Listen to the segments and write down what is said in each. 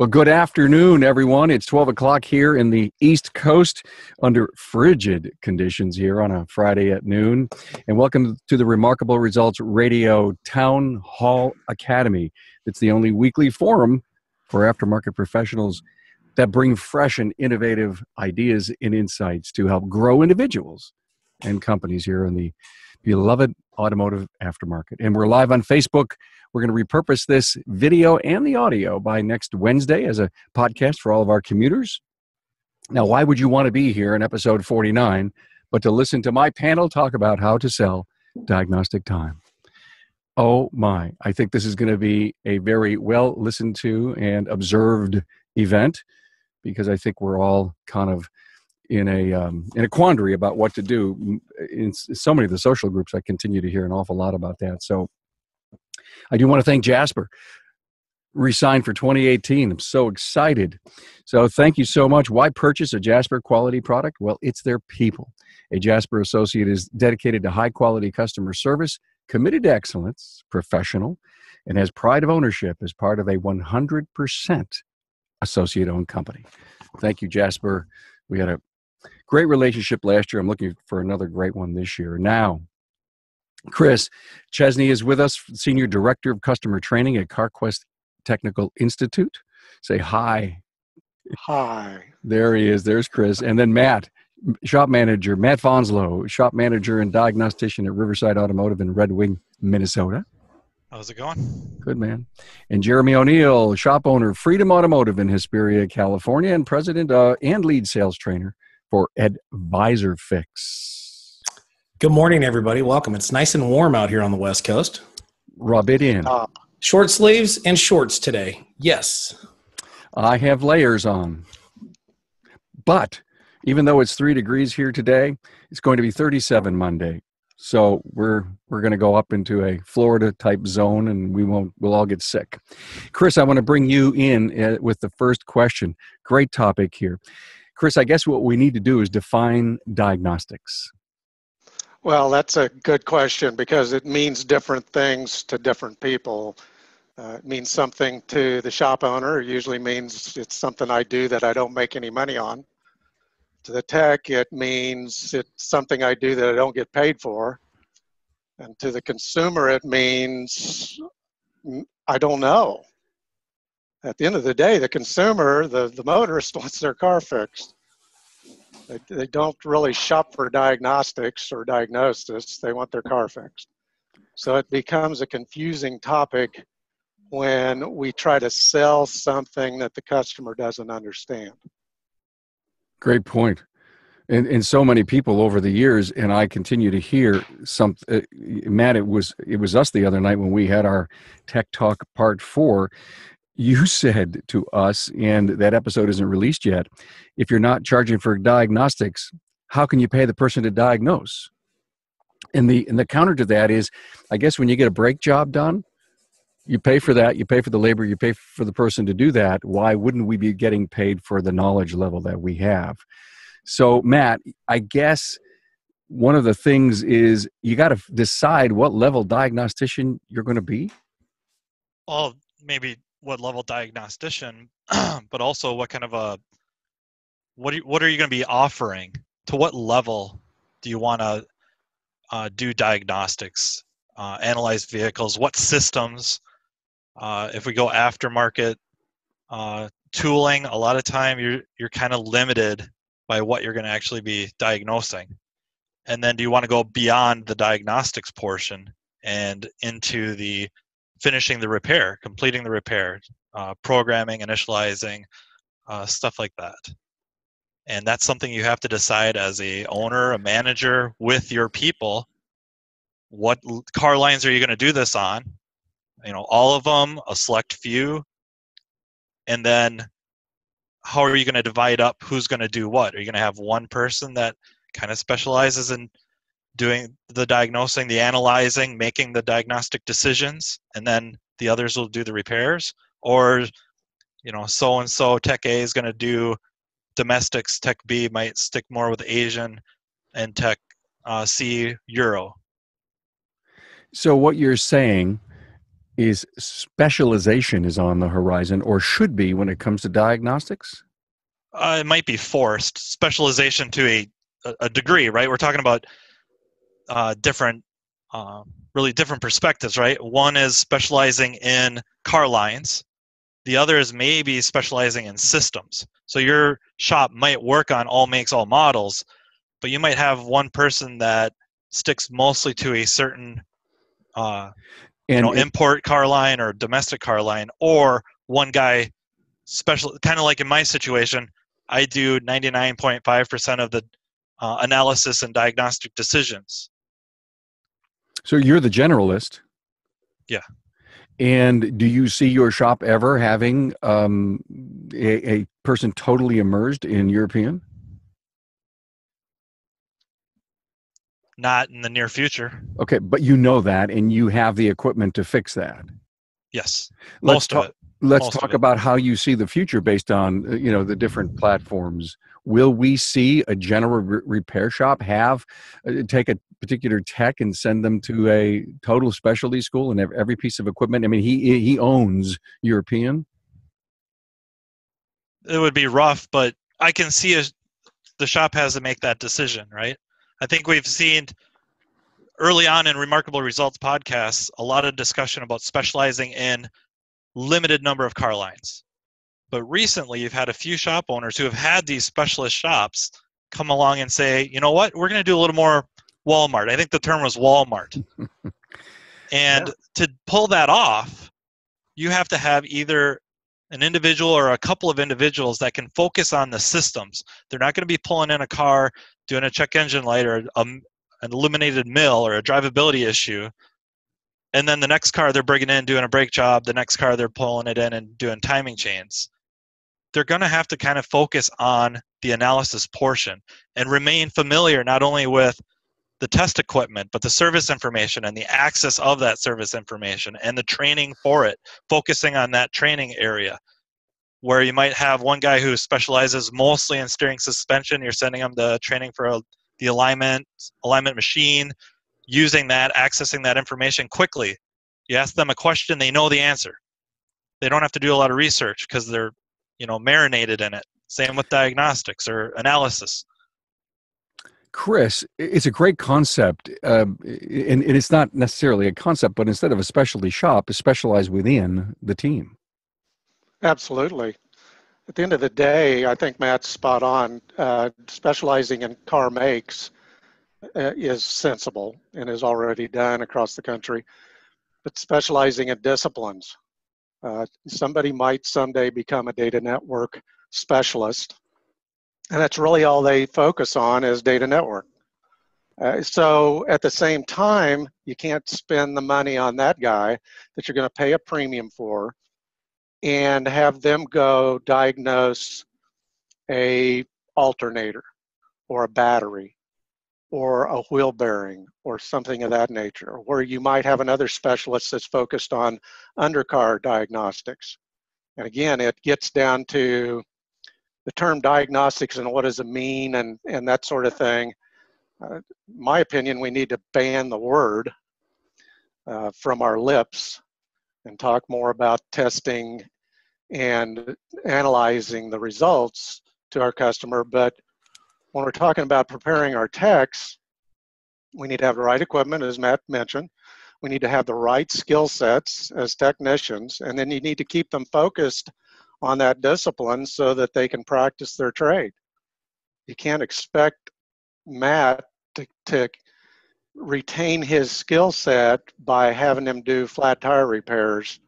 Well, good afternoon, everyone. It's 12 o'clock here in the East Coast under frigid conditions here on a Friday at noon. And welcome to the Remarkable Results Radio Town Hall Academy. It's the only weekly forum for aftermarket professionals that bring fresh and innovative ideas and insights to help grow individuals and companies here in the beloved automotive aftermarket. And we're live on Facebook. We're going to repurpose this video and the audio by next Wednesday as a podcast for all of our commuters. Now, why would you want to be here in episode 49 but to listen to my panel talk about how to sell Diagnostic Time? Oh my, I think this is going to be a very well listened to and observed event, because I think we're all kind of in a quandary about what to do. In so many of the social groups, I continue to hear an awful lot about that. So I do want to thank Jasper, re-signed for 2018. I'm so excited. So thank you so much. Why purchase a Jasper quality product? Well, it's their people. A Jasper associate is dedicated to high quality customer service, committed to excellence, professional, and has pride of ownership as part of a 100% associate-owned company. Thank you, Jasper. We had a great relationship last year. I'm looking for another great one this year. Now, Chris Chesney is with us, Senior Director of Customer Training at CarQuest Technical Institute. Say hi. Hi. There he is. There's Chris. And then Matt, Shop Manager, Matt Fonslow, Shop Manager and Diagnostician at Riverside Automotive in Red Wing, Minnesota. How's it going? Good, man. And Jeremy O'Neill, Shop Owner, Freedom Automotive in Hesperia, California, and President and Lead Sales Trainer for Advisor Fix. Good morning, everybody. Welcome. It's nice and warm out here on the West Coast. Rub it in. Short sleeves and shorts today. Yes. I have layers on. But even though it's 3 degrees here today, it's going to be 37 Monday. So we're going to go up into a Florida type zone, and we'll all get sick. Chris, I want to bring you in with the first question. Great topic here. Chris, I guess what we need to do is define diagnostics. Well, that's a good question because it means different things to different people. It means something to the shop owner. It usually means it's something I do that I don't make any money on. To the tech, it means it's something I do that I don't get paid for. And to the consumer, it means I don't know. At the end of the day, the consumer, the motorist wants their car fixed. They don't really shop for diagnostics or diagnosis. They want their car fixed. So it becomes a confusing topic when we try to sell something that the customer doesn't understand. Great point. And so many people over the years, and I continue to hear Matt, it was us the other night when we had our Tech Talk Part 4. You said to us, and that episode isn't released yet, if you're not charging for diagnostics, how can you pay the person to diagnose? And the counter to that is, I guess when you get a brake job done, you pay for that, you pay for the labor, you pay for the person to do that. Why wouldn't we be getting paid for the knowledge level that we have? So, Matt, I guess one of the things is you got to decide what level diagnostician you're going to be. Well, maybe what level diagnostician, but also what kind of what are you going to be offering? To what level do you want to do diagnostics, analyze vehicles? What systems? If we go aftermarket tooling, a lot of time you're kind of limited by what you're going to actually be diagnosing. And then do you want to go beyond the diagnostics portion and into the finishing the repair, completing the repair, programming, initializing, stuff like that. And that's something you have to decide as a owner, a manager, with your people. What car lines are you going to do this on? All of them, a select few. And then how are you going to divide up who's going to do what? Are you going to have one person that kind of specializes in doing the diagnosing, the analyzing, making the diagnostic decisions, and then the others will do the repairs? Or, so-and-so Tech A is going to do domestics, Tech B might stick more with Asian, and Tech C, Euro. So what you're saying Is specialization is on the horizon, or should be, when it comes to diagnostics? It might be forced specialization to a degree, right? We're talking about different, really different perspectives, right? One is specializing in car lines. The other is maybe specializing in systems. So your shop might work on all makes, all models, but you might have one person that sticks mostly to a certain import car line or domestic car line, or one guy special, kind of like in my situation, I do 99.5% of the analysis and diagnostic decisions. So you're the generalist. Yeah. And do you see your shop ever having a person totally immersed in European? Not in the near future. Okay, but you know that, and you have the equipment to fix that. Yes, Let's most of it. Let's talk about how you see the future based on the different platforms. Will we see a general repair shop take a particular tech and send them to a total specialty school and every piece of equipment? I mean, he owns European. It would be rough, but I can see the shop has to make that decision, right? I think we've seen early on in Remarkable Results podcasts a lot of discussion about specializing in limited number of car lines. But recently, you've had a few shop owners who have had these specialist shops come along and say, you know what, we're going to do a little more Walmart. I think the term was Walmart. And to pull that off, you have to have either an individual or a couple of individuals that can focus on the systems. They're not going to be pulling in a car, doing a check engine light or an illuminated mill or a drivability issue. And then the next car they're bringing in doing a brake job, the next car they're pulling it in and doing timing chains. They're going to have to kind of focus on the analysis portion and remain familiar not only with the test equipment, but the service information and the access of that service information and the training for it, focusing on that training area. Where you might have one guy who specializes mostly in steering suspension, you're sending them the training for the alignment machine, using that, accessing that information quickly. You ask them a question, they know the answer. They don't have to do a lot of research because they're marinated in it. Same with diagnostics or analysis. Chris, it's a great concept, and it's not necessarily a concept, but instead of a specialty shop, is specialized within the team. Absolutely. At the end of the day, I think Matt's spot on. Specializing in car makes is sensible and is already done across the country. But specializing in disciplines, somebody might someday become a data network specialist, and that's really all they focus on is data network. So at the same time, you can't spend the money on that guy that you're going to pay a premium for and have them go diagnose a alternator or a battery or a wheel bearing or something of that nature, where you might have another specialist that's focused on undercar diagnostics. And again, it gets down to the term diagnostics and what does it mean and that sort of thing. My opinion, we need to ban the word from our lips and talk more about testing and analyzing the results to our customer. But when we're talking about preparing our techs, we need to have the right equipment, as Matt mentioned. We need to have the right skill sets as technicians, and then you need to keep them focused on that discipline so that they can practice their trade. You can't expect Matt to retain his skill set by having him do flat tire repairs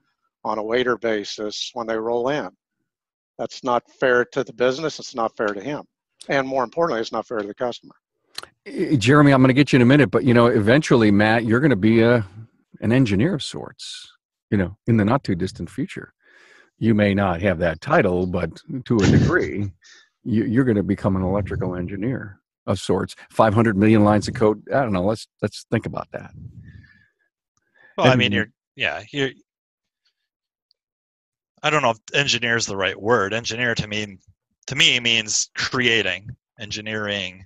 on a waiter basis when they roll in. That's not fair to the business. It's not fair to him. And more importantly, it's not fair to the customer. Jeremy, I'm going to get you in a minute, but eventually, Matt, you're going to be an engineer of sorts, in the not too distant future. You may not have that title, but to a degree, you're going to become an electrical engineer of sorts. 500 million lines of code. I don't know. Let's think about that. Well, I mean, you're. I don't know if engineer is the right word. Engineer to me means creating, engineering,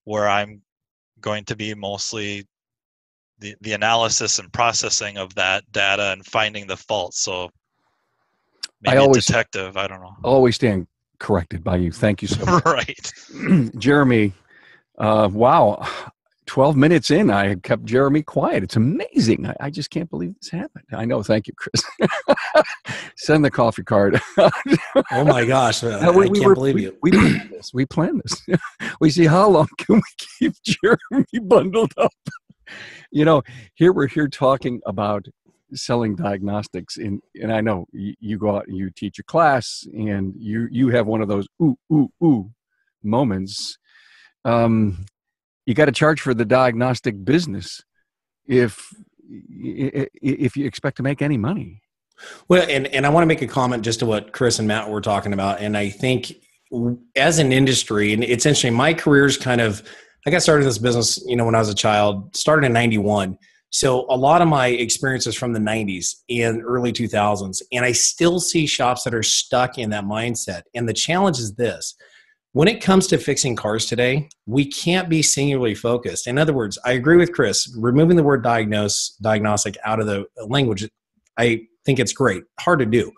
where I'm going to be mostly the analysis and processing of that data and finding the fault. So maybe a detective, I don't know. I always stand corrected by you. Thank you so much. Right. Jeremy, wow. 12 minutes in, I kept Jeremy quiet. It's amazing. I just can't believe this happened. I know. Thank you, Chris. Send the coffee card. Oh my gosh. I can't believe you. We planned this. We planned this. We see how long can we keep Jeremy bundled up. You know, we're here talking about selling diagnostics, and I know you go out and you teach a class, and you have one of those ooh moments. You got to charge for the diagnostic business if you expect to make any money. Well, and I want to make a comment just to what Chris and Matt were talking about. And I think as an industry, and it's interesting, my career's I got started in this business, when I was a child, started in 91. So a lot of my experiences from the 90s and early 2000s, and I still see shops that are stuck in that mindset. And the challenge is this. When it comes to fixing cars today, we can't be singularly focused. In other words, I agree with Chris, removing the word diagnostic out of the language, I think it's great. Hard to do.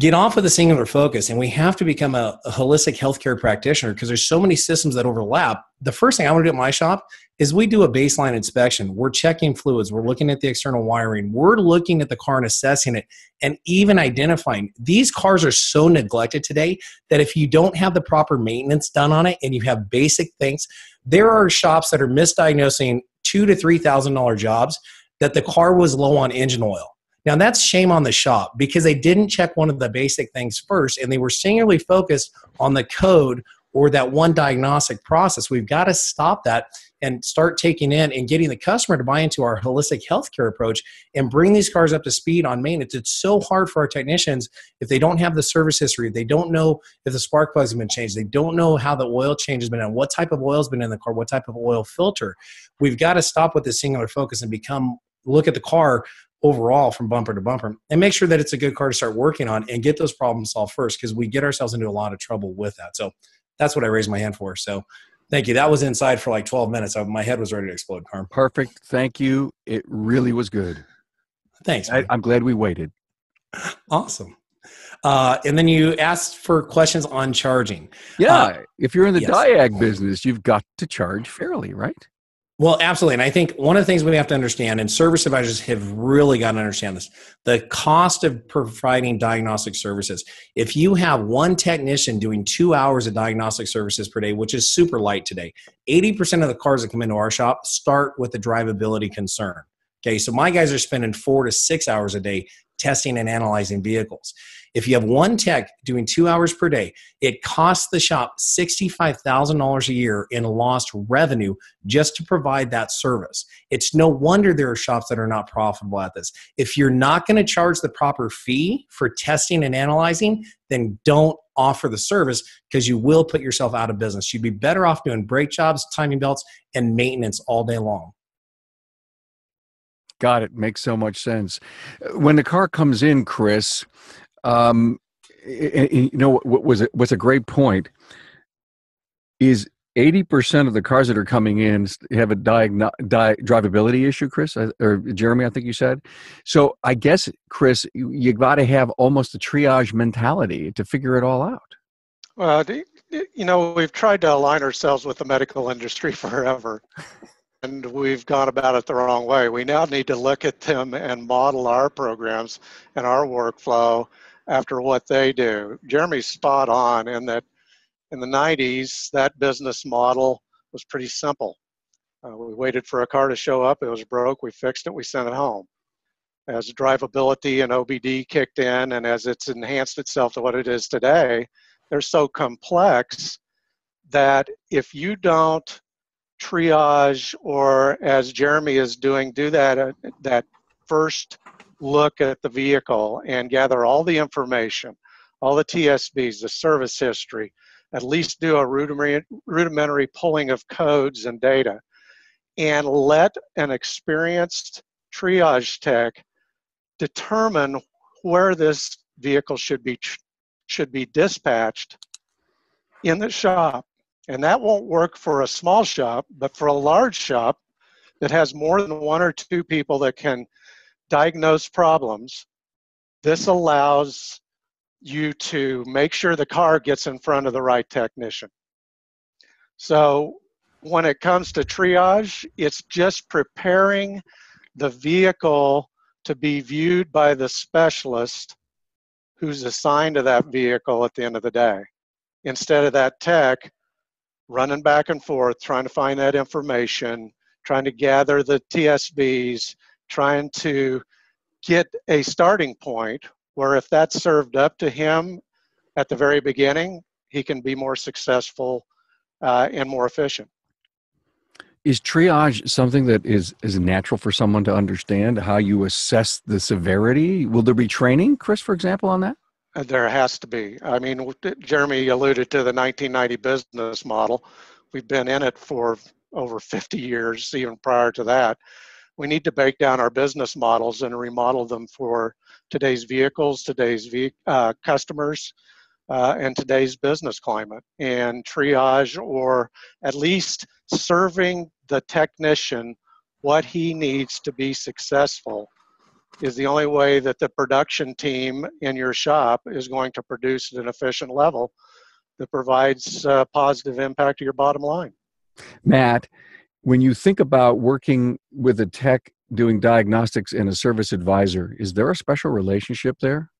Get off of the singular focus, and we have to become a holistic healthcare practitioner because there's so many systems that overlap. The first thing I want to do at my shop is we do a baseline inspection. We're checking fluids. We're looking at the external wiring. We're looking at the car and assessing it and even identifying. These cars are so neglected today that if you don't have the proper maintenance done on it and you have basic things, there are shops that are misdiagnosing $2,000 to $3,000 jobs that the car was low on engine oil. Now, that's shame on the shop because they didn't check one of the basic things first, and they were singularly focused on the code or that one diagnostic process. We've got to stop that and start taking in and getting the customer to buy into our holistic healthcare approach and bring these cars up to speed on maintenance. It's so hard for our technicians if they don't have the service history. They don't know if the spark plugs have been changed. They don't know how the oil change has been done, what type of oil has been in the car, what type of oil filter. We've got to stop with this singular focus and look at the car overall from bumper to bumper and make sure that it's a good car to start working on and get those problems solved first, because we get ourselves into a lot of trouble with that. So that's what I raised my hand for. So thank you. That was inside for like 12 minutes. My head was ready to explode, Carm. Perfect. Thank you. It really was good. Thanks. I'm glad we waited. Awesome. And then you asked for questions on charging. Yeah. If you're in the diag business, you've got to charge fairly, right? Well, absolutely. And I think one of the things we have to understand, and service advisors have really got to understand this, the cost of providing diagnostic services. If you have one technician doing 2 hours of diagnostic services per day, which is super light today, 80% of the cars that come into our shop start with a drivability concern. Okay, so my guys are spending 4 to 6 hours a day testing and analyzing vehicles. If you have one tech doing 2 hours per day, it costs the shop $65,000 a year in lost revenue just to provide that service. It's no wonder there are shops that are not profitable at this. If you're not going to charge the proper fee for testing and analyzing, then don't offer the service, because you will put yourself out of business. You'd be better off doing brake jobs, timing belts, and maintenance all day long. Got it. Makes so much sense. When the car comes in, Chris, what's a great point is 80% of the cars that are coming in have a drivability issue, Chris, or Jeremy, I think you said. So I guess, Chris, you got to have almost a triage mentality to figure it all out. Well, we've tried to align ourselves with the medical industry forever. And we've gone about it the wrong way. We now need to look at them and model our programs and our workflow after what they do. Jeremy's spot on in that in the 90s, that business model was pretty simple. We waited for a car to show up. It was broke. We fixed it. We sent it home. As drivability and OBD kicked in, and as it's enhanced itself to what it is today, they're so complex that if you don't triage, or as Jeremy is doing, do that first look at the vehicle and gather all the information, all the TSBs, the service history, at least do a rudimentary pulling of codes and data, and let an experienced triage tech determine where this vehicle should be dispatched in the shop. And that won't work for a small shop, but for a large shop, that has more than one or two people that can diagnose problems, this allows you to make sure the car gets in front of the right technician. So when it comes to triage, it's just preparing the vehicle to be viewed by the specialist who's assigned to that vehicle at the end of the day, instead of that tech running back and forth, trying to find that information, trying to gather the TSVs, trying to get a starting point where if that's served up to him at the very beginning, he can be more successful and more efficient. Is triage something that is natural for someone to understand, how you assess the severity? Will there be training, Chris, for example, on that? There has to be. I mean, Jeremy alluded to the 1990 business model. We've been in it for over 50 years, even prior to that. We need to break down our business models and remodel them for today's vehicles, today's customers, and today's business climate. And triage, or at least serving the technician what he needs to be successful, is the only way that the production team in your shop is going to produce at an efficient level that provides a positive impact to your bottom line. Matt, when you think about working with a tech doing diagnostics and a service advisor, is there a special relationship there?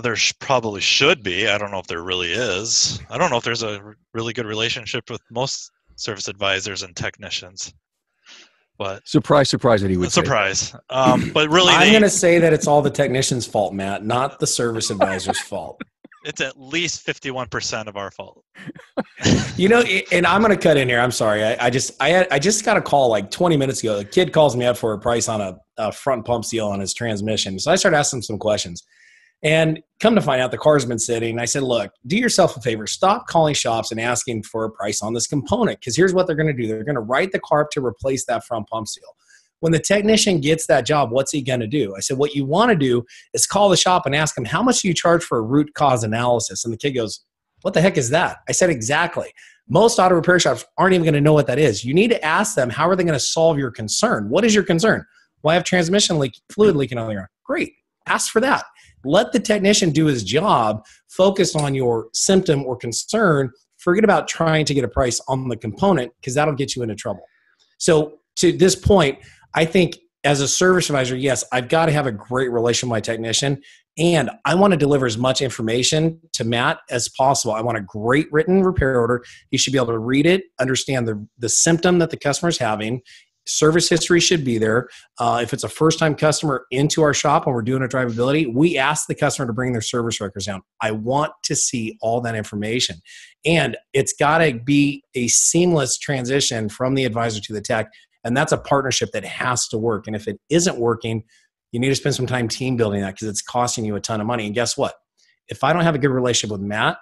There probably should be. I don't know if there really is. I don't know if there's a really good relationship with most service advisors and technicians. But surprise that he would say. Surprise. But really, I'm going to say that it's all the technician's fault, Matt, not the service advisor's fault. It's at least 51% of our fault. You know, and I'm going to cut in here. I'm sorry. I just got a call like 20 minutes ago. The kid calls me up for a price on a front pump seal on his transmission. So I started asking him some questions. And come to find out, the car's been sitting. I said, look, do yourself a favor. Stop calling shops and asking for a price on this component, because here's what they're going to do. They're going to write the car up to replace that front pump seal. When the technician gets that job, what's he going to do? I said, what you want to do is call the shop and ask them, how much do you charge for a root cause analysis? And the kid goes, what the heck is that? I said, exactly. Most auto repair shops aren't even going to know what that is. You need to ask them, how are they going to solve your concern? What is your concern? Well, I have transmission fluid leaking on the ground. Great. Ask for that. Let the technician do his job, focus on your symptom or concern. Forget about trying to get a price on the component, because that'll get you into trouble. So to this point, I think as a service advisor, yes, I've got to have a great relation with my technician, and I want to deliver as much information to Matt as possible. I want a great written repair order. He should be able to read it, understand the symptom that the customer is having. Service history should be there. If it's a first-time customer into our shop and we're doing a drivability, we ask the customer to bring their service records down. I want to see all that information. And it's got to be a seamless transition from the advisor to the tech, and that's a partnership that has to work. And if it isn't working, you need to spend some time team building that, because it's costing you a ton of money. And guess what? If I don't have a good relationship with Matt,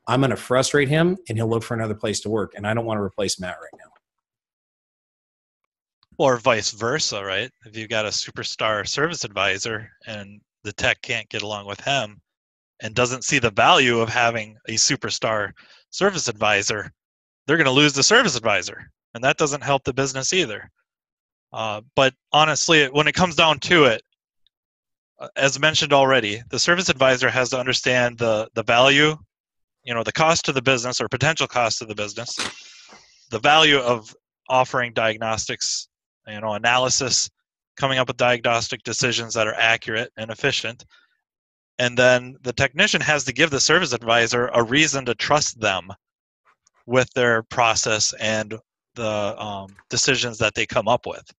I'm going to frustrate him, and he'll look for another place to work. And I don't want to replace Matt right now. Or vice versa, right? If you've got a superstar service advisor and the tech can't get along with him and doesn't see the value of having a superstar service advisor, they're going to lose the service advisor. And that doesn't help the business either. But honestly, when it comes down to it, as mentioned already, the service advisor has to understand the value, the cost to the business or potential cost to the business, the value of offering diagnostics, analysis, coming up with diagnostic decisions that are accurate and efficient. And then the technician has to give the service advisor a reason to trust them with their process and the decisions that they come up with.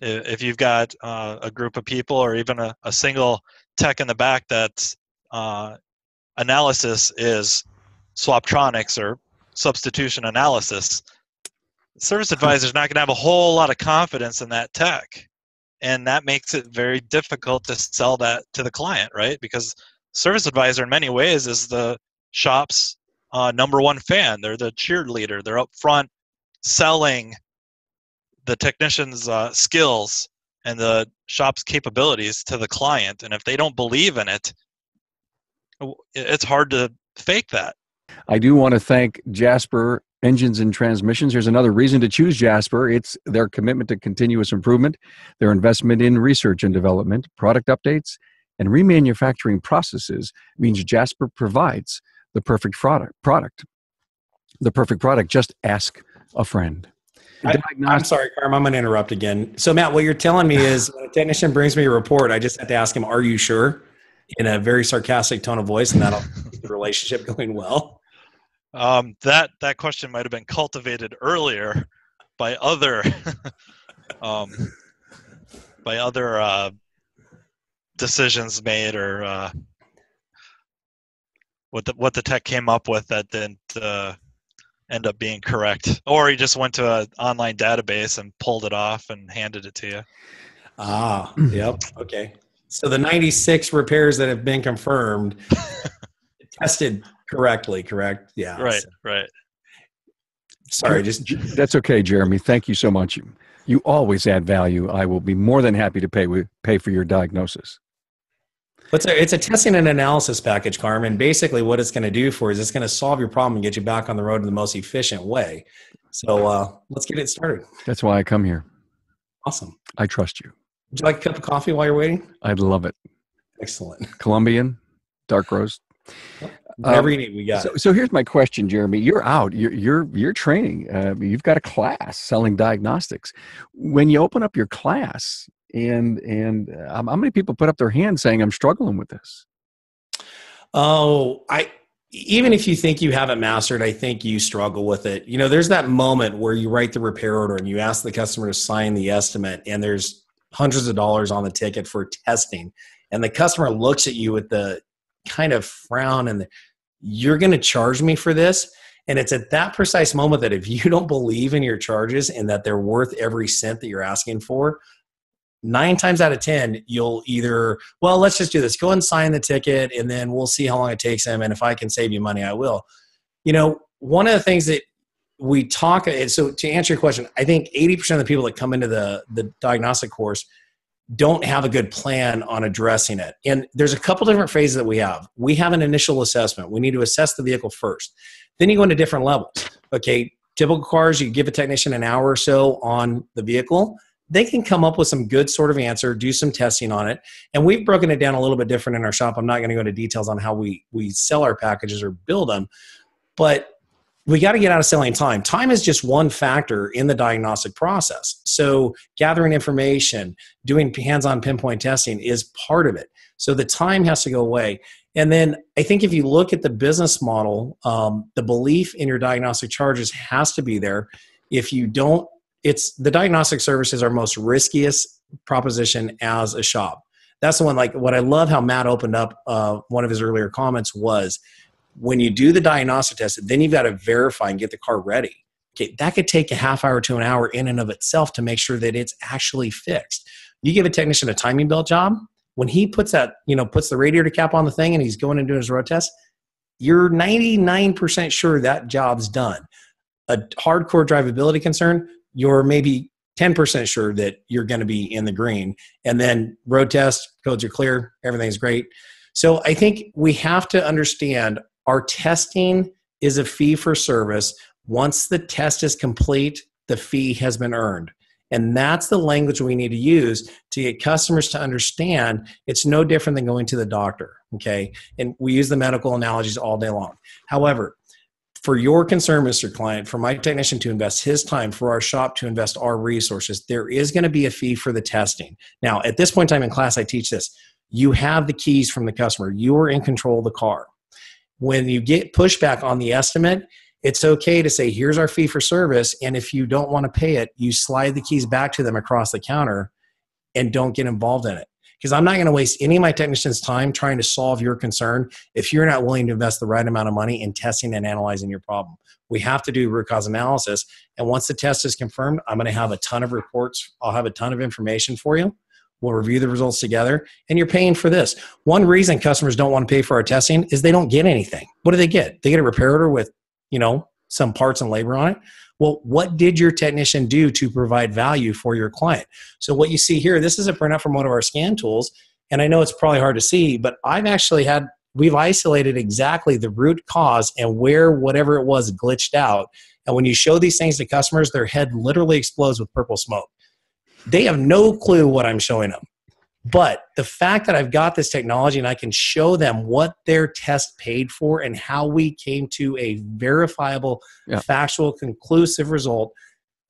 If you've got a group of people, or even a single tech in the back that's analysis is swaptronics or substitution analysis, the service advisor is not going to have a whole lot of confidence in that tech. And that makes it very difficult to sell that to the client, right? Because service advisor in many ways is the shop's number one fan. They're the cheerleader. They're up front selling the technician's skills and the shop's capabilities to the client. And if they don't believe in it, it's hard to fake that. I do want to thank Jasper engines and transmissions. Here's another reason to choose Jasper. It's their commitment to continuous improvement, their investment in research and development, product updates, and remanufacturing processes means Jasper provides the perfect product. The perfect product. Just ask a friend. I'm sorry, Carm, I'm going to interrupt again. So, Matt, what you're telling me is when a technician brings me a report, I just have to ask him, are you sure? In a very sarcastic tone of voice, and that'll keep the relationship going well. That question might have been cultivated earlier by other decisions made, or what the tech came up with that didn't end up being correct, or he just went to an online database and pulled it off and handed it to you. Yep. Okay. So the 96 repairs that have been confirmed tested correctly, correct? Yeah. Right. Sorry, that's okay, Jeremy. Thank you so much. You always add value. I will be more than happy to pay for your diagnosis. It's a testing and analysis package, Carmen. Basically, what it's going to do for is it's going to solve your problem and get you back on the road in the most efficient way. So let's get it started. That's why I come here. Awesome. I trust you. Would you like a cup of coffee while you're waiting? I'd love it. Excellent. Colombian, dark roast. Whatever you need, we got. So here's my question, Jeremy. You're out. You're training. You've got a class selling diagnostics. When you open up your class, and how many people put up their hands saying, I'm struggling with this? Even if you think you haven't mastered, I think you struggle with it. You know, there's that moment where you write the repair order and you ask the customer to sign the estimate, and there's hundreds of dollars on the ticket for testing. And the customer looks at you with the kind of frown and you're going to charge me for this. And it's at that precise moment that if you don't believe in your charges and that they're worth every cent that you're asking for, 9 times out of 10, you'll either, well, let's just do this. Go and sign the ticket and then we'll see how long it takes them. And if I can save you money, I will. You know, one of the things that we talk, so to answer your question, I think 80% of the people that come into the diagnostic course don't have a good plan on addressing it. And there's a couple different phases that we have. We have an initial assessment. We need to assess the vehicle first. Then you go into different levels. Okay, typical cars, you give a technician an hour or so on the vehicle. They can come up with some good sort of answer, do some testing on it. And we've broken it down a little bit different in our shop. I'm not going to go into details on how we sell our packages or build them, but we got to get out of selling time. Time is just one factor in the diagnostic process. So gathering information, doing hands-on pinpoint testing is part of it. So the time has to go away. And then I think if you look at the business model, the belief in your diagnostic charges has to be there. If you don't, it's the diagnostic service is our most riskiest proposition as a shop. That's the one, like what I love how Matt opened up one of his earlier comments was, when you do the diagnostic test, then you've got to verify and get the car ready. Okay, that could take a half hour to an hour in and of itself to make sure that it's actually fixed. You give a technician a timing belt job, when he puts that, puts the radiator cap on the thing and he's going and doing his road test, you're 99% sure that job's done. A hardcore drivability concern, you're maybe 10% sure that you're going to be in the green. And then road test, codes are clear, everything's great. So I think we have to understand our testing is a fee for service. Once the test is complete, the fee has been earned. And that's the language we need to use to get customers to understand it's no different than going to the doctor, okay? And we use the medical analogies all day long. However, for your concern, Mr. Client, for my technician to invest his time, for our shop to invest our resources, there is going to be a fee for the testing. Now, at this point in time in class, I teach this. You have the keys from the customer. You are in control of the car. When you get pushback on the estimate, it's okay to say, here's our fee for service. And if you don't want to pay it, you slide the keys back to them across the counter and don't get involved in it. Because I'm not going to waste any of my technicians' time trying to solve your concern if you're not willing to invest the right amount of money in testing and analyzing your problem. We have to do root cause analysis. And once the test is confirmed, I'm going to have a ton of reports. I'll have a ton of information for you. We'll review the results together, and you're paying for this. One reason customers don't want to pay for our testing is they don't get anything. What do they get? They get a repair order with, some parts and labor on it. Well, what did your technician do to provide value for your client? So what you see here, this is a printout from one of our scan tools, and I know it's probably hard to see, but I've actually had we've isolated exactly the root cause and where whatever it was glitched out. And when you show these things to customers, their head literally explodes with purple smoke. They have no clue what I'm showing them. But the fact that I've got this technology and I can show them what their test paid for and how we came to a verifiable, factual, conclusive result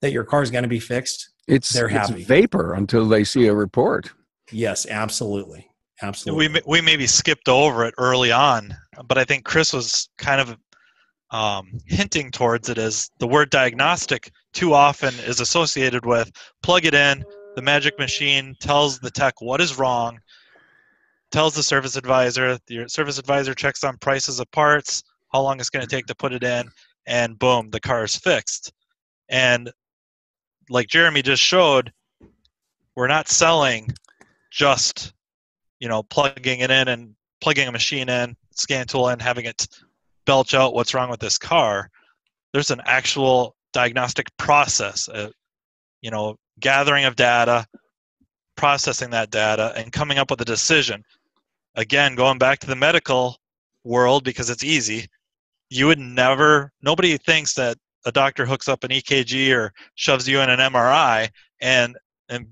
that your car is going to be fixed, they're happy. It's vapor until they see a report. Yes, absolutely. Absolutely. We maybe skipped over it early on, but I think Chris was kind of hinting towards it as the word diagnostic too often is associated with plug it in, the magic machine tells the tech what is wrong, tells the service advisor, your service advisor checks on prices of parts, how long it's going to take to put it in, and boom, the car is fixed. And like Jeremy just showed, we're not selling just, plugging it in and plugging a machine in, scan tool in, having it belch out what's wrong with this car. There's an actual diagnostic process, gathering of data, processing that data, and coming up with a decision. Again, going back to the medical world because it's easy, nobody thinks that a doctor hooks up an EKG or shoves you in an MRI and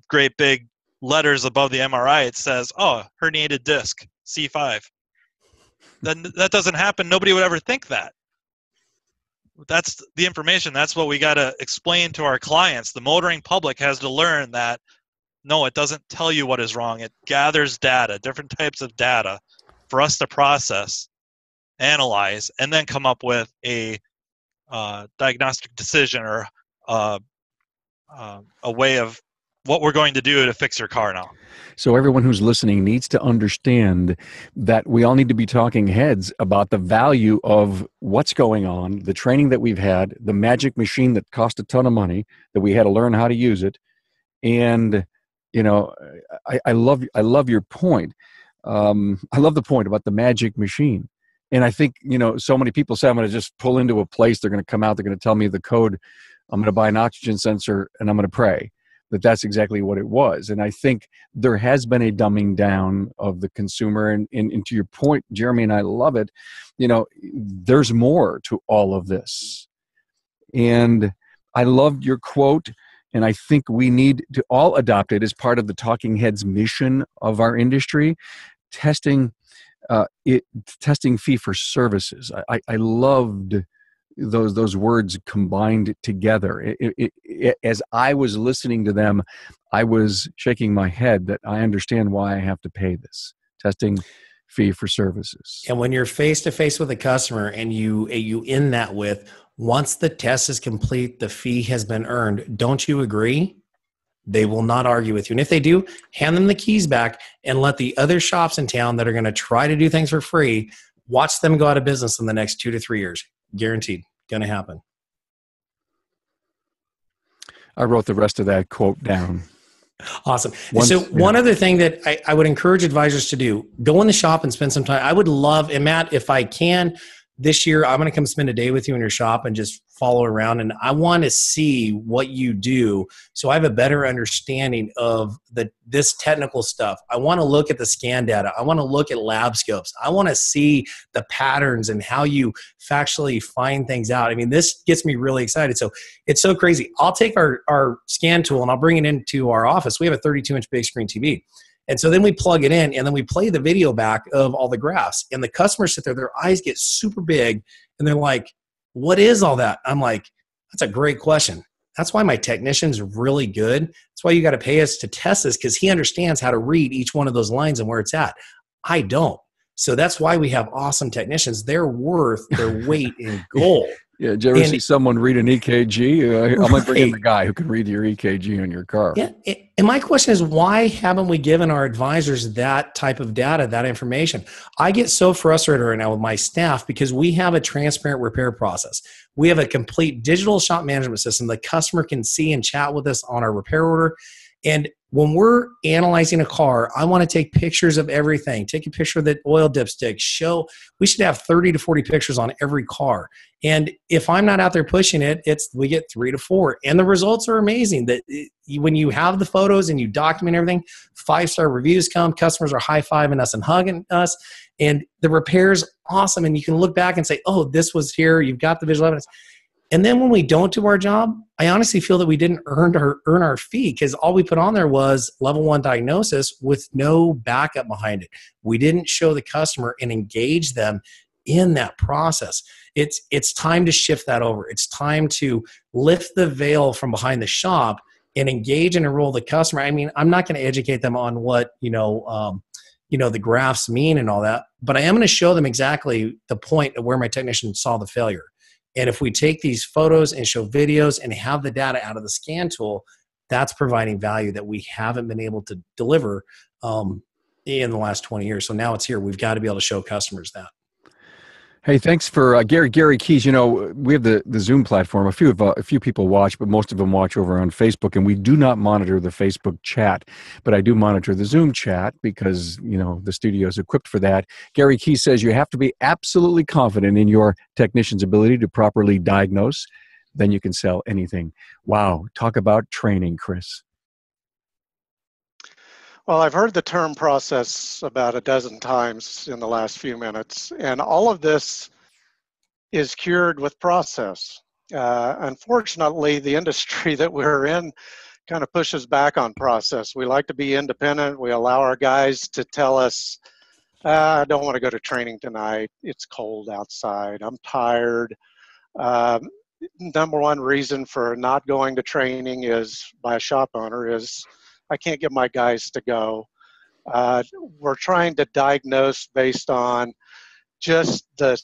great big letters above the MRI, it says, oh, herniated disc, C5. Then that doesn't happen. Nobody would ever think that. That's the information. That's what we got to explain to our clients. The motoring public has to learn that, no, it doesn't tell you what is wrong. It gathers data, different types of data for us to process, analyze, and then come up with a diagnostic decision or a way of what we're going to do to fix your car now. So everyone who's listening needs to understand that we all need to be talking heads about the value of what's going on, the training that we've had, the magic machine that cost a ton of money, that we had to learn how to use it. And, I love your point. I love the point about the magic machine. And I think, so many people say, I'm going to just pull into a place. They're going to come out. They're going to tell me the code. I'm going to buy an oxygen sensor and I'm going to pray that that's exactly what it was. And I think there has been a dumbing down of the consumer. And to your point, Jeremy, and I love it, there's more to all of this. And I loved your quote. And I think we need to all adopt it as part of the Talking Heads mission of our industry, testing fee for services. I loved those words combined together. As I was listening to them, I was shaking my head that I understand why I have to pay this testing fee for services. And when you're face to face with a customer and you end that with, once the test is complete, the fee has been earned, don't you agree? They will not argue with you. And if they do, hand them the keys back and let the other shops in town that are going to try to do things for free, watch them go out of business in the next 2 to 3 years. Guaranteed. Going to happen. I wrote the rest of that quote down. Awesome. One other thing that I would encourage advisors to do, go in the shop and spend some time. I would love, and Matt, if I can, this year, I'm going to come spend a day with you in your shop and just follow around. And I want to see what you do so I have a better understanding of this technical stuff. I want to look at the scan data. I want to look at lab scopes. I want to see the patterns and how you factually find things out. I mean, this gets me really excited. So it's so crazy. I'll take our scan tool and I'll bring it into our office. We have a 32-inch big screen TV. And so then we plug it in and then we play the video back of all the graphs. And the customers sit there, their eyes get super big and they're like, what is all that? I'm like, that's a great question. That's why my technician's really good. That's why you got to pay us to test this, because he understands how to read each one of those lines and where it's at. I don't. So that's why we have awesome technicians. They're worth their weight in gold. Yeah, did you ever see someone read an EKG? I'm going to bring in the guy who can read your EKG on your car. Yeah, and my question is, why haven't we given our advisors that type of data, that information? I get so frustrated right now with my staff because we have a transparent repair process. We have a complete digital shop management system. The customer can see and chat with us on our repair order. And when we're analyzing a car, I want to take pictures of everything. Take a picture of the oil dipstick. We should have 30 to 40 pictures on every car. And if I'm not out there pushing it, we get 3 to 4. And the results are amazing. When you have the photos and you document everything, 5-star reviews come. Customers are high-fiving us and hugging us. And the repair's awesome. And you can look back and say, oh, this was here. You've got the visual evidence. And then when we don't do our job, I honestly feel that we didn't earn our fee, because all we put on there was level 1 diagnosis with no backup behind it. We didn't show the customer and engage them in that process. It's time to shift that over. It's time to lift the veil from behind the shop and engage and enroll the customer. I mean, I'm not going to educate them on what, the graphs mean and all that, but I am going to show them exactly the point of where my technician saw the failure. And if we take these photos and show videos and have the data out of the scan tool, that's providing value that we haven't been able to deliver in the last 20 years. So now it's here. We've got to be able to show customers that. Hey, thanks for Gary Keys. We have the Zoom platform. A few people watch, but most of them watch over on Facebook, and we do not monitor the Facebook chat. But I do monitor the Zoom chat because the studio is equipped for that. Gary Keys says you have to be absolutely confident in your technician's ability to properly diagnose. Then you can sell anything. Wow, talk about training, Chris. Well, I've heard the term process about a dozen times in the last few minutes, and all of this is cured with process. Unfortunately, the industry that we're in kind of pushes back on process. We like to be independent. We allow our guys to tell us, I don't want to go to training tonight. It's cold outside. I'm tired. Number one reason for not going to training is by a shop owner is I can't get my guys to go. We're trying to diagnose based on just the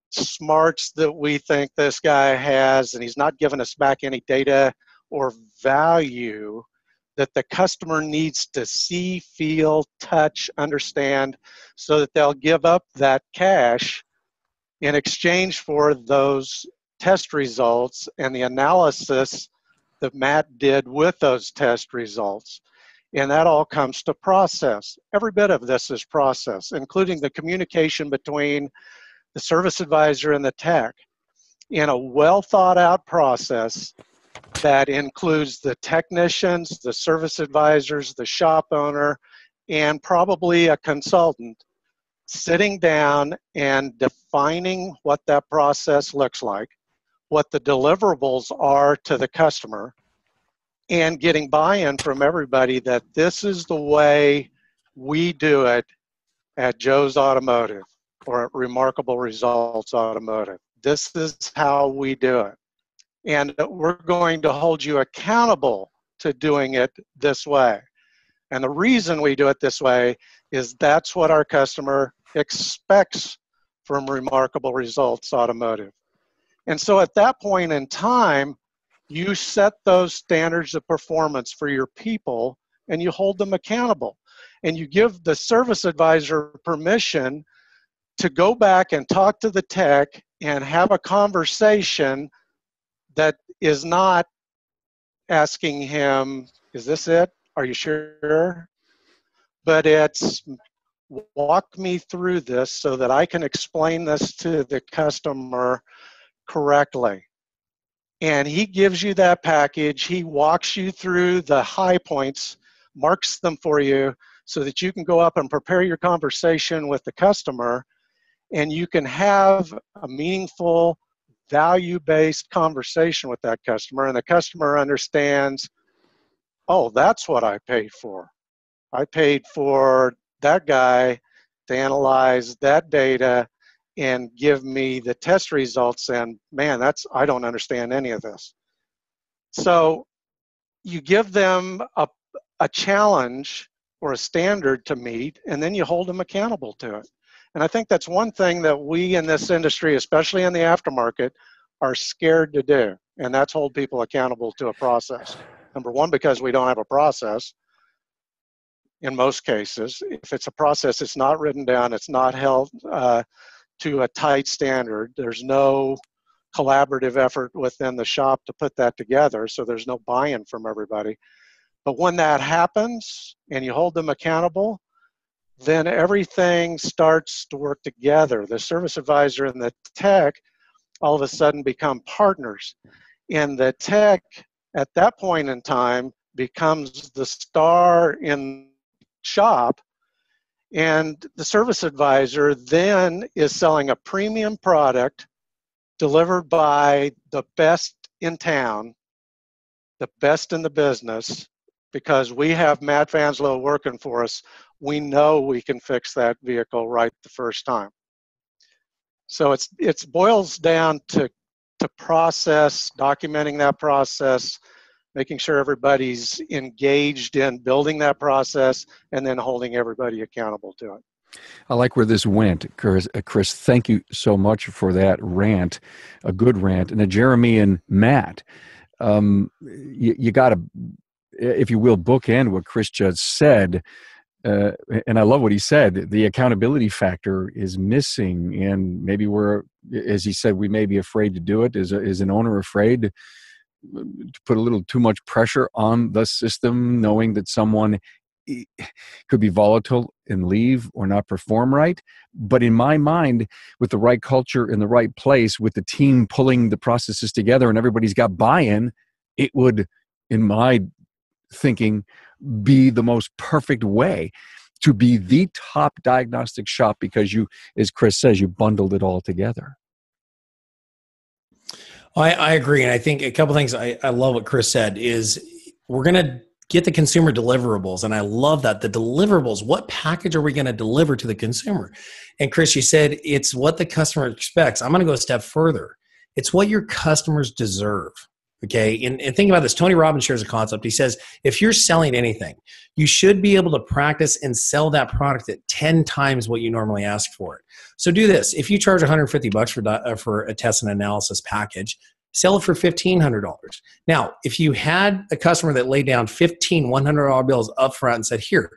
smarts that we think this guy has, and he's not giving us back any data or value that the customer needs to see, feel, touch, understand, so that they'll give up that cash in exchange for those test results and the analysis that Matt did with those test results. And that all comes to process. Every bit of this is process, including the communication between the service advisor and the tech in a well thought out process that includes the technicians, the service advisors, the shop owner, and probably a consultant sitting down and defining what that process looks like, what the deliverables are to the customer, and getting buy-in from everybody that this is the way we do it at Joe's Automotive or at Remarkable Results Automotive. This is how we do it. And we're going to hold you accountable to doing it this way. And the reason we do it this way is that's what our customer expects from Remarkable Results Automotive. And so at that point in time, you set those standards of performance for your people and you hold them accountable. And you give the service advisor permission to go back and talk to the tech and have a conversation that is not asking him, is this it? Are you sure? But it's walk me through this so that I can explain this to the customer correctly. And he gives you that package. He walks you through the high points, marks them for you so that you can go up and prepare your conversation with the customer, and you can have a meaningful, value-based conversation with that customer, and the customer understands, oh, that's what I paid for. I paid for that guy to analyze that data and give me the test results, and man, I don't understand any of this. So you give them a challenge or a standard to meet, and then you hold them accountable to it. And I think that's one thing that we in this industry, especially in the aftermarket, are scared to do, and that's hold people accountable to a process. Number one, because we don't have a process in most cases. If it's a process, it's not written down, it's not held to a tight standard. There's no collaborative effort within the shop to put that together, so there's no buy-in from everybody. But when that happens and you hold them accountable, then everything starts to work together. The service advisor and the tech all of a sudden become partners. And the tech at that point in time becomes the star in shop, And the service advisor then is selling a premium product delivered by the best in town, the best in the business, because we have Matt Vanslow working for us. We know we can fix that vehicle right the first time. So it boils down to process, documenting that process, making sure everybody's engaged in building that process, and then holding everybody accountable to it. I like where this went, Chris. Chris, thank you so much for that rant, a good rant. And Jeremy and Matt, you got to, if you will, bookend what Chris just said. And I love what he said. The accountability factor is missing, and maybe we're, as he said, we may be afraid to do it. Is an owner afraid to put a little too much pressure on the system, knowing that someone could be volatile and leave or not perform right? But in my mind, with the right culture in the right place, with the team pulling the processes together and everybody's got buy-in, it would, in my thinking, be the most perfect way to be the top diagnostic shop, because you, as Chris says, you bundled it all together. I agree. And I think a couple things I love what Chris said is we're going to get the consumer deliverables. And I love that. The deliverables, what package are we going to deliver to the consumer? And Chris, you said it's what the customer expects. I'm going to go a step further. It's what your customers deserve. Okay. And think about this. Tony Robbins shares a concept. He says, if you're selling anything, you should be able to practice and sell that product at 10 times what you normally ask for it. So do this. If you charge $150 for a test and analysis package, sell it for $1,500. Now, if you had a customer that laid down 15 $100 bills up front and said, here,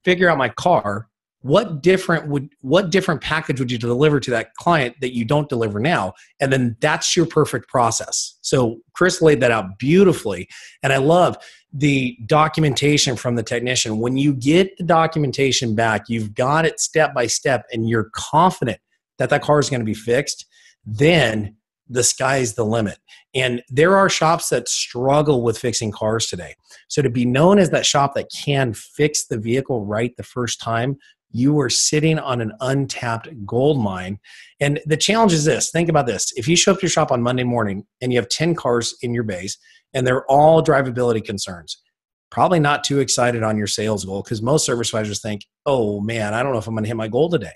figure out my car, what different package would you deliver to that client that you don't deliver now? And then that's your perfect process. So Chris laid that out beautifully. And I love the documentation from the technician. When you get the documentation back, you've got it step by step, and you're confident that that car is going to be fixed, then the sky's the limit. And there are shops that struggle with fixing cars today. So to be known as that shop that can fix the vehicle right the first time, you are sitting on an untapped gold mine. And the challenge is this. Think about this. If you show up to your shop on Monday morning and you have 10 cars in your base and they're all drivability concerns, probably not too excited on your sales goal, because most service advisors think, oh man, I don't know if I'm going to hit my goal today.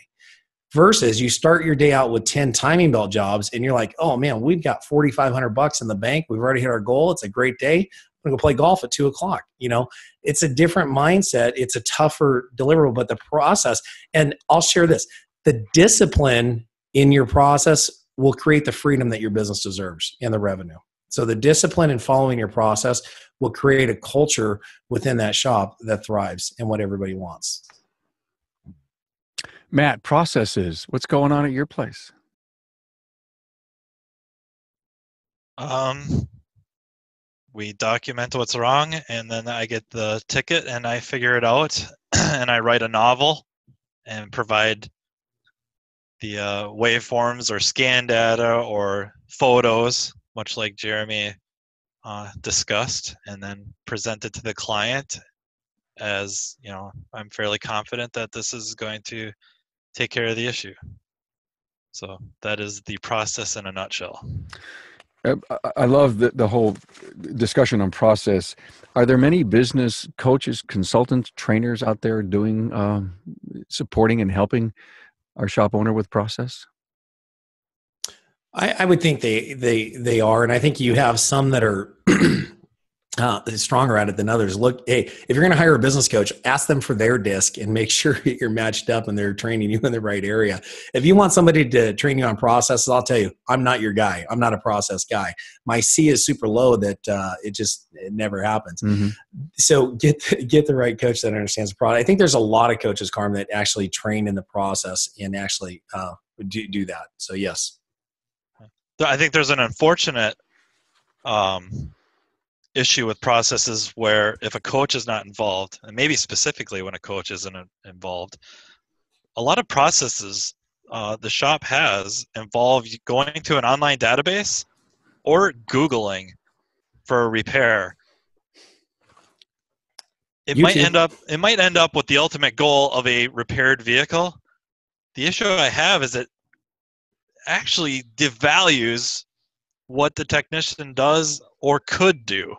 Versus you start your day out with 10 timing belt jobs and you're like, oh man, we've got $4,500 in the bank. We've already hit our goal. It's a great day. I'm going to go play golf at 2:00. You know, it's a different mindset. It's a tougher deliverable, but the process, and I'll share this, the discipline in your process will create the freedom that your business deserves and the revenue. So the discipline in following your process will create a culture within that shop that thrives and what everybody wants. Matt, processes, what's going on at your place? We document what's wrong, and then I get the ticket and I figure it out and I write a novel and provide the waveforms or scan data or photos, much like Jeremy discussed, and then present it to the client as, you know, I'm fairly confident that this is going to take care of the issue. So that is the process in a nutshell. I love the whole discussion on process. Are there many business coaches, consultants, trainers out there doing, supporting and helping our shop owner with process? I would think they are, and I think you have some that are stronger at it than others. Look, hey, if you're going to hire a business coach, ask them for their disc and make sure you're matched up and they're training you in the right area. If you want somebody to train you on processes, I'll tell you, I'm not your guy. I'm not a process guy. My C is super low that it never happens. Mm-hmm. So get the right coach that understands the product. I think there's a lot of coaches, Carmen, that actually train in the process and actually do that. So yes. I think there's an unfortunate issue with processes where if a coach is not involved, and maybe specifically when a coach isn't involved, a lot of processes the shop has involve going to an online database or Googling for a repair. it might end up with the ultimate goal of a repaired vehicle. The issue I have is it actually devalues what the technician does or could do.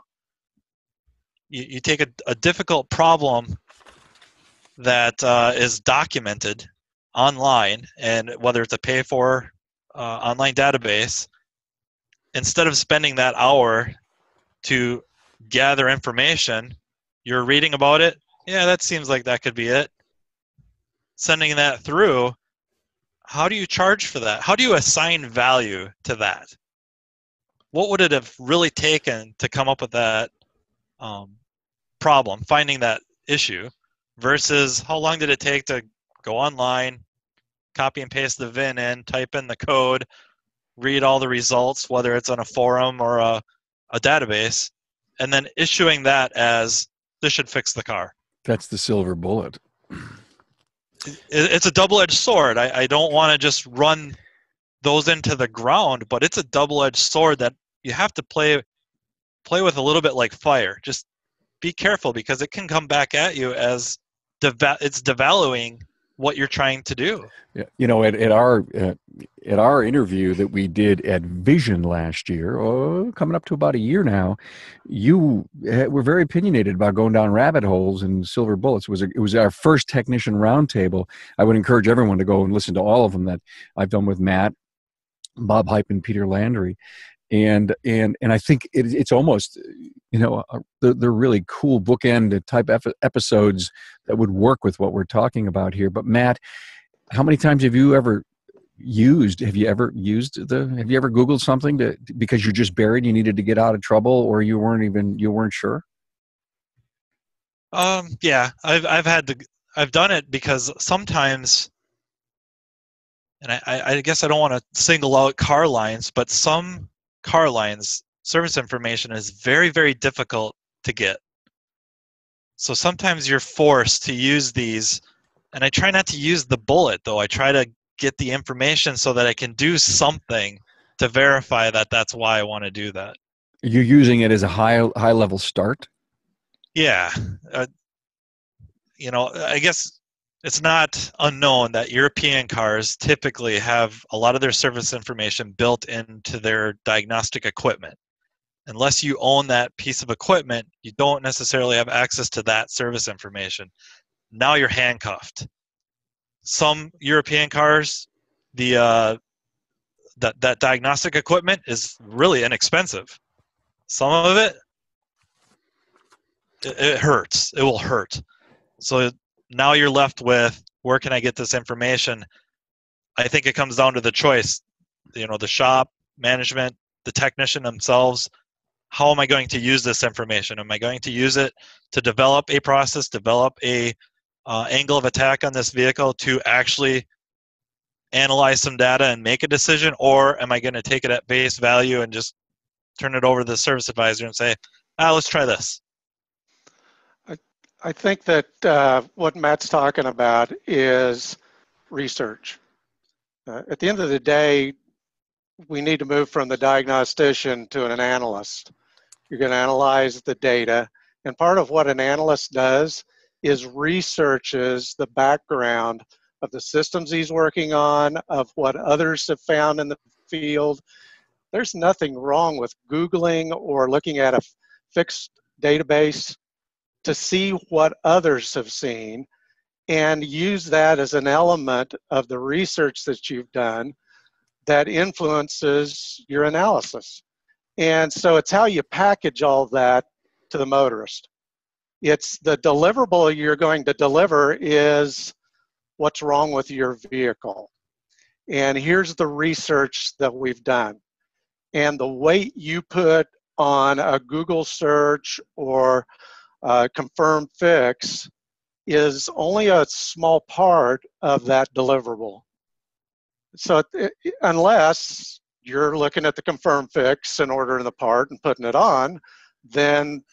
You take a difficult problem that is documented online, and whether it's a pay-for online database, instead of spending that hour to gather information, you're reading about it. Yeah, that seems like that could be it. Sending that through, how do you charge for that? How do you assign value to that? What would it have really taken to come up with that problem, finding that issue, versus how long did it take to go online, copy and paste the VIN in, type in the code, read all the results, whether it's on a forum or a database, and then issuing that as, this should fix the car. That's the silver bullet. It's a double-edged sword. I don't want to just run those into the ground, but it's a double-edged sword that you have to play with a little bit like fire. Just be careful, because it can come back at you as it's devaluing what you're trying to do. Yeah, you know, at our interview that we did at Vision last year, coming up to about a year now, you were very opinionated about going down rabbit holes and silver bullets. It was our first technician roundtable. I would encourage everyone to go and listen to all of them that I've done with Matt, Bob Hype, and Peter Landry. And I think it's almost, you know, they're really cool bookend type episodes that would work with what we're talking about here. But Matt, how many times have you ever Googled something because you're just buried, you needed to get out of trouble, or you weren't sure? Yeah, I've done it because sometimes, and I guess I don't want to single out car lines, but some car lines service information is very, very difficult to get. So sometimes you're forced to use these, and I try not to use the bullet, though. I try to get the information so that I can do something to verify that that's why I want to do that. You're using it as a high level start? Yeah. You know, I guess it's not unknown that European cars typically have a lot of their service information built into their diagnostic equipment. Unless you own that piece of equipment, you don't necessarily have access to that service information. Now you're handcuffed. Some European cars, that diagnostic equipment is really inexpensive. Some of it hurts. It will hurt. So now you're left with, where can I get this information? I think it comes down to the choice, you know, the shop, management, the technician themselves. How am I going to use this information? Am I going to use it to develop a process, develop a angle of attack on this vehicle to actually analyze some data and make a decision? Or am I going to take it at base value and just turn it over to the service advisor and say, let's try this? I think that what Matt's talking about is research. At the end of the day, we need to move from the diagnostician to an analyst. You're going to analyze the data, and part of what an analyst does is researches the background of the systems he's working on, of what others have found in the field. There's nothing wrong with Googling or looking at a fixed database to see what others have seen and use that as an element of the research that you've done that influences your analysis. And so it's how you package all that to the motorist. It's the deliverable you're going to deliver is what's wrong with your vehicle. And here's the research that we've done. And the weight you put on a Google search or confirm fix is only a small part of that deliverable. So unless you're looking at the confirm fix and ordering the part and putting it on, then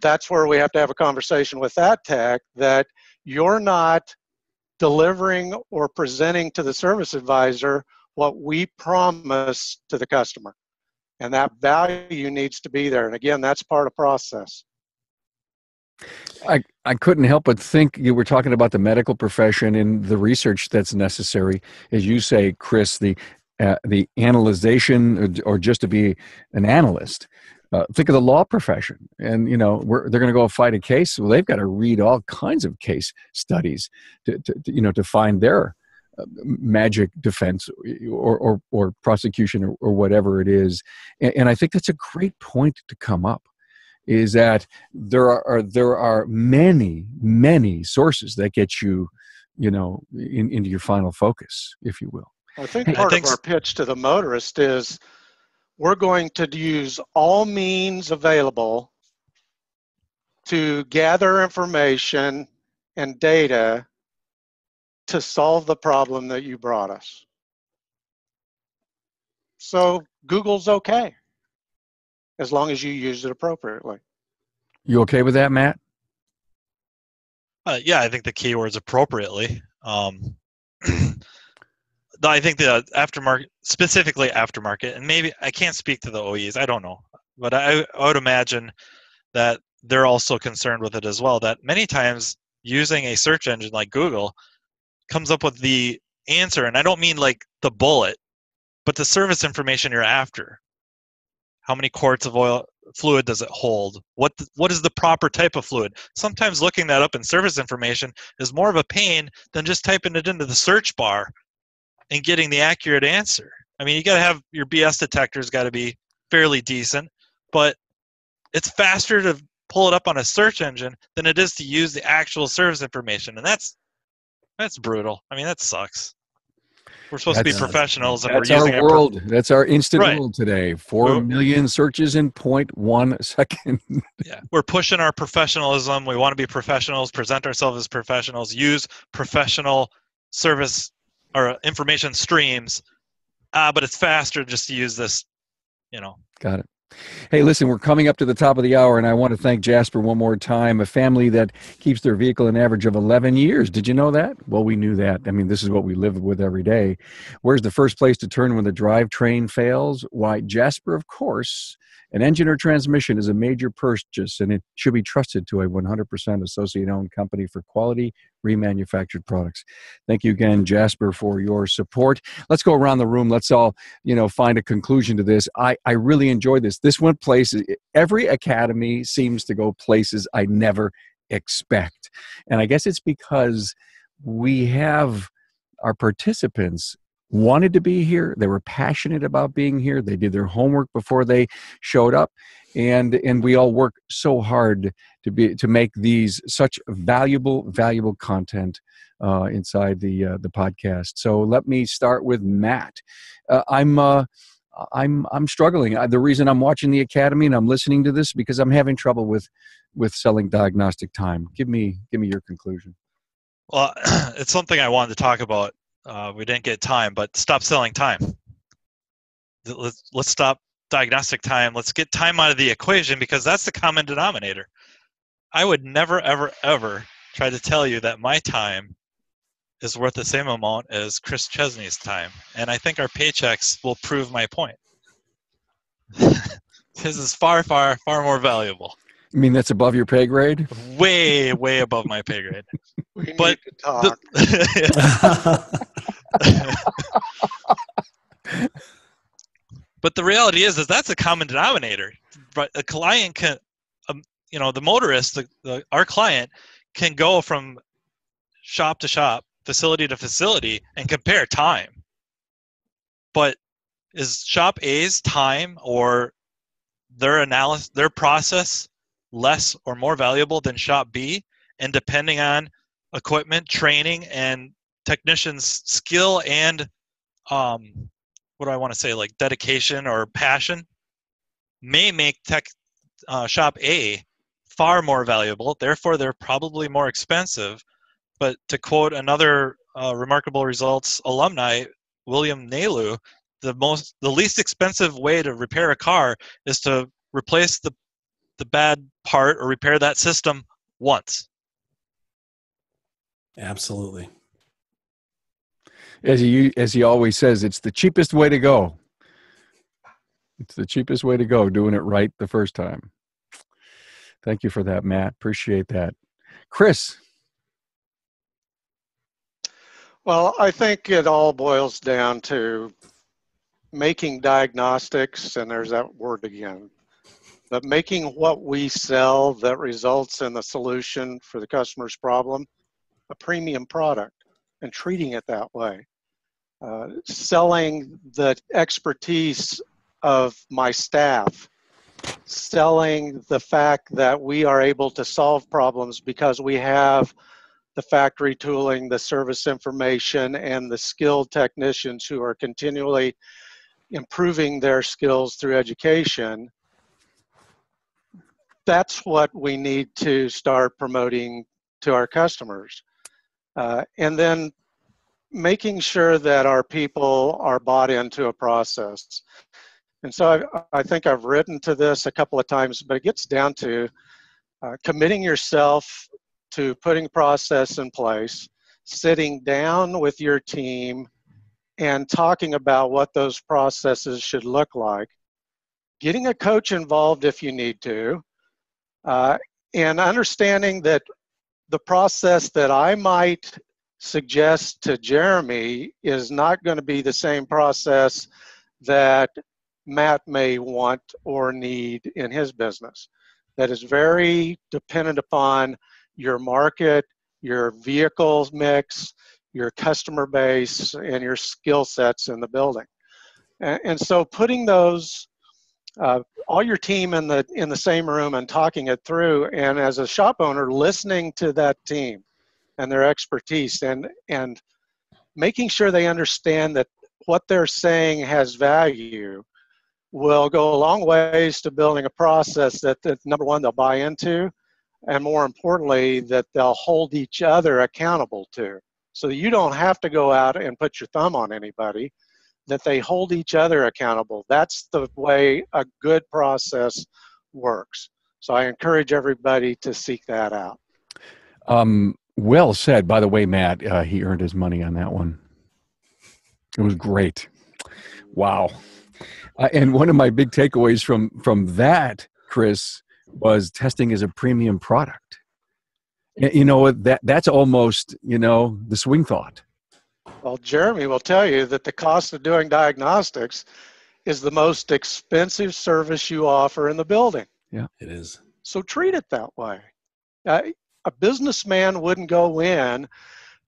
that's where we have to have a conversation with that tech that you're not delivering or presenting to the service advisor what we promise to the customer. And that value needs to be there. And again, that's part of process. I couldn't help but think you were talking about the medical profession and the research that's necessary, as you say, Chris, the analyzation or just to be an analyst. Think of the law profession, and they're going to go fight a case. Well, they've got to read all kinds of case studies to find their magic defense or prosecution or whatever it is. And I think that's a great point to come up. Is that there are many sources that get you, into your final focus, if you will. I think part of our pitch to the motorist is we're going to use all means available to gather information and data to solve the problem that you brought us. So Google's okay, as long as you use it appropriately. You okay with that, Matt? Yeah, I think the keyword's appropriately. I think the aftermarket, specifically aftermarket, and maybe I can't speak to the OEs, I don't know. But I would imagine that they're also concerned with it as well, that many times using a search engine like Google comes up with the answer, and I don't mean like the bullet, but the service information you're after. How many quarts of oil fluid does it hold? What is the proper type of fluid? Sometimes looking that up in service information is more of a pain than just typing it into the search bar and getting the accurate answer. I mean, you got to have your BS detector's got to be fairly decent, but it's faster to pull it up on a search engine than it is to use the actual service information, and that's brutal. I mean, that sucks. We're supposed to be professionals, and we're using our world. That's our instant world today. 4 million searches in 0.1 second. Yeah, we're pushing our professionalism. We want to be professionals, present ourselves as professionals, use professional service or information streams, but it's faster just to use this, Got it. Hey, listen, we're coming up to the top of the hour, and I want to thank Jasper one more time, a family that keeps their vehicle an average of 11 years. Did you know that? Well, we knew that. I mean, this is what we live with every day. Where's the first place to turn when the drivetrain fails? Why, Jasper, of course. An engine or transmission is a major purchase, and it should be trusted to a 100% associate-owned company for quality, remanufactured products. Thank you again, Jasper, for your support. Let's go around the room. Let's all, find a conclusion to this. I really enjoyed this. This went places. Every academy seems to go places I never expect. And I guess it's because we have our participants wanted to be here. They were passionate about being here. They did their homework before they showed up, and we all work so hard to make these such valuable content inside the podcast. So let me start with Matt. I'm struggling. The reason I'm watching the Academy and I'm listening to this because I'm having trouble with selling diagnostic time. Give me your conclusion. Well, it's something I wanted to talk about. We didn't get time, but stop selling time. Let's stop diagnostic time. Let's get time out of the equation because that's the common denominator. I would never, ever, ever try to tell you that my time is worth the same amount as Chris Chesney's time. And I think our paychecks will prove my point. His is far, far, far more valuable. You mean that's above your pay grade? Way, way above my pay grade. We need to talk. But the reality is that's a common denominator. But a client can, the motorist, our client, can go from shop to shop, facility to facility, and compare time. But is shop A's time or their analysis, their process, less or more valuable than shop B? And depending on equipment, training, and technicians' skill and like dedication or passion, may make shop A far more valuable. Therefore, they're probably more expensive. But to quote another Remarkable Results alumni, William Nalu, the least expensive way to repair a car is to replace the bad part or repair that system once. Absolutely. As he always says, it's the cheapest way to go. It's the cheapest way to go, doing it right the first time. Thank you for that, Matt. Appreciate that. Chris. Well, I think it all boils down to making diagnostics, and there's that word again, but making what we sell that results in the solution for the customer's problem a premium product and treating it that way. Selling the expertise of my staff, selling the fact that we are able to solve problems because we have the factory tooling, the service information, and the skilled technicians who are continually improving their skills through education. That's what we need to start promoting to our customers. And then making sure that our people are bought into a process. And so I think I've written to this a couple of times, but it gets down to committing yourself to putting process in place, sitting down with your team and talking about what those processes should look like, getting a coach involved if you need to, and understanding that the process that I might suggest to Jeremy is not going to be the same process that Matt may want or need in his business. That is very dependent upon your market, your vehicles mix, your customer base, and your skill sets in the building. And so putting those, all your team in the same room and talking it through, and as a shop owner, listening to that team and their expertise and making sure they understand that what they're saying has value will go a long ways to building a process that number one, they'll buy into, and more importantly, that they'll hold each other accountable to. So that you don't have to go out and put your thumb on anybody, that they hold each other accountable. That's the way a good process works. So I encourage everybody to seek that out. Well said. By the way, Matt, he earned his money on that one. It was great. Wow. And one of my big takeaways from that, Chris, was testing is a premium product. You know, that's almost, the swing thought. Well, Jeremy will tell you that the cost of doing diagnostics is the most expensive service you offer in the building. Yeah, it is. So treat it that way. A businessman wouldn't go in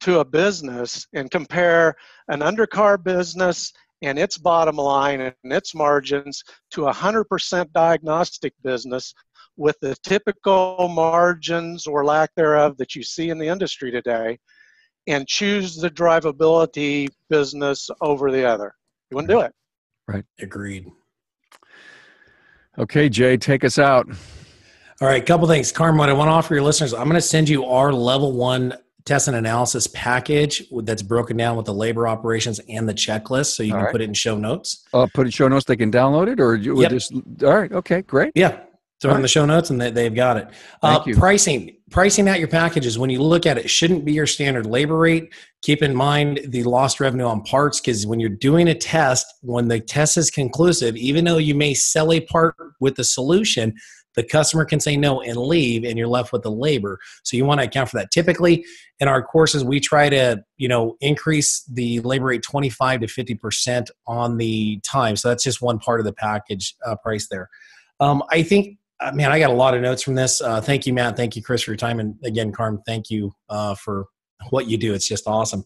to a business and compare an undercar business and its bottom line and its margins to 100% diagnostic business with the typical margins or lack thereof that you see in the industry today, and choose the drivability business over the other. You wouldn't do it. Right. Agreed. Okay, Jay, take us out. All right, couple things. Carmen, what I want to offer your listeners, I'm going to send you our level 1 test and analysis package that's broken down with the labor operations and the checklist, so you can put it in show notes. Put it in show notes, they can download it, or you just, all right, okay, great. Yeah. Throw in the show notes and they've got it. Thank you. Pricing out your packages, when you look at it, shouldn't be your standard labor rate. Keep in mind the lost revenue on parts, because when you're doing a test, when the test is conclusive, even though you may sell a part with the solution, the customer can say no and leave, and you're left with the labor. So you want to account for that. Typically, in our courses, we try to, increase the labor rate 25 to 50% on the time. So that's just one part of the package price there. I think, man, I got a lot of notes from this. Thank you, Matt. Thank you, Chris, for your time. And again, Carm, thank you for what you do. It's just awesome.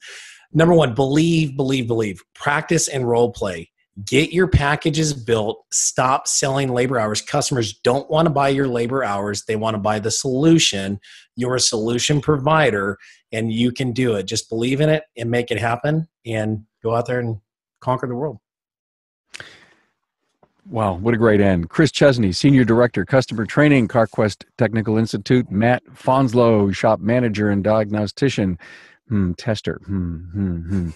Number one, believe. Practice and role play. Get your packages built. Stop selling labor hours. Customers don't want to buy your labor hours. They want to buy the solution. You're a solution provider, and you can do it. Just believe in it and make it happen, and go out there and conquer the world. Wow, what a great end. Chris Chesney, Senior Director, Customer Training, CarQuest Technical Institute. Matt Fonslow, Shop Manager and Diagnostician, Tester,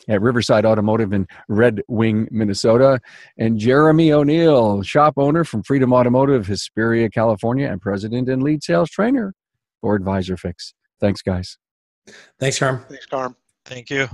at Riverside Automotive in Red Wing, Minnesota. And Jeremy O'Neill, Shop Owner from Freedom Automotive, Hesperia, California, and President and Lead Sales Trainer for Advisor Fix. Thanks, guys. Thanks, Carm. Thanks, Carm. Thank you.